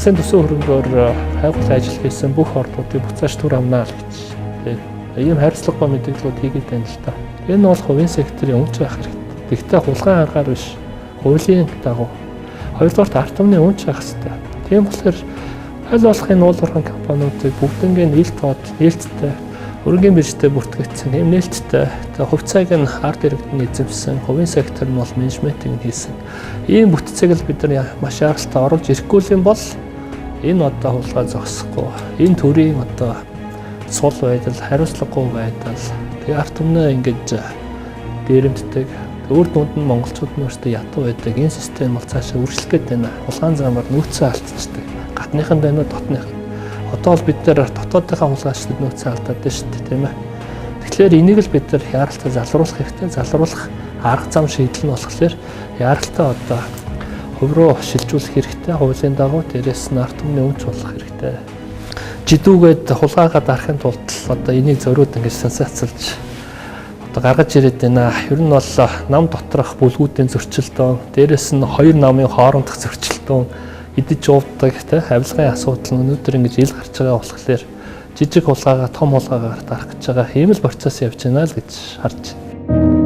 улсын төсөө хөрөнгөөр хайгуулсан ажил хийсэн бүх орнуудыг буцааж түр амнаа л гэж. Ийм хариуцлагагүй мэдээлэлүүд хийгээд байна л да. Энэ бол хувийн секторын өмч байх хэрэгтэй. Тэгвэл хулгай аргаар биш, хуулийн дагуу. Хоёрдугаар ард түмний өмч байх хэрэгтэй. Тийм болохоор аль болохын уулуурхан компаниудыг бүгднийг нээлттэй өргөнгийн биржтэй бүртгэгдсэн юм нээлттэй хувьцааг нь ард иргэдний эзэмшсэн хувийн сектор нь бол менежментийг хийсэн. Ийм бүтцийг л бид нар маш аргалтай оруулж ирэхгүй юм бол энэ одоо хулгай зогсохгүй. Энэ төрийн одоо сул байдал, хариуцлагагүй байдал тэгээ ард түмнээ ингэж дээрэмддэг. Өөр дунд нь монголчууд нь өөртөө ятуу байдаг. Энэ систем бол цаашаа үргэлжлэх гээд байна. Хулгайн замаар нөөцөө алдчихдаг. Гадныхан байна уу, дотных. Одоо бол бид нар дотоодынхаа хулгайчдад нөөцөө алдаад байна шүү дээ, тийм ээ. Тэгэхээр энийг л бид нар яаралтай залруулах хэрэгтэй. Залруулах арга зам шийдэл нь болохоор яаралтай одоо хувь руу шилжүүлэх хэрэгтэй. Хуулийн дагуу дээрээс нь ард түмний өмч болох хэрэгтэй. Жидүүгээд хулгайгаа дарахын тулд одоо энийг зориуд ингэж сенсацлж одоо гаргаж ирээд байна. Ер нь бол нам доторх бүлгүүдийн зөрчилдөөн, дээрээс нь хоёр намын хоорондох зөрчилдөөн идэж уудаг авилгын асуудал өнөөдөр ингэж ил гарч байгаа болохоор жижиг хулгайгаа том хулгайгаар дарах гэж байгаа ийм л процесс явж байна л гэж харж байна.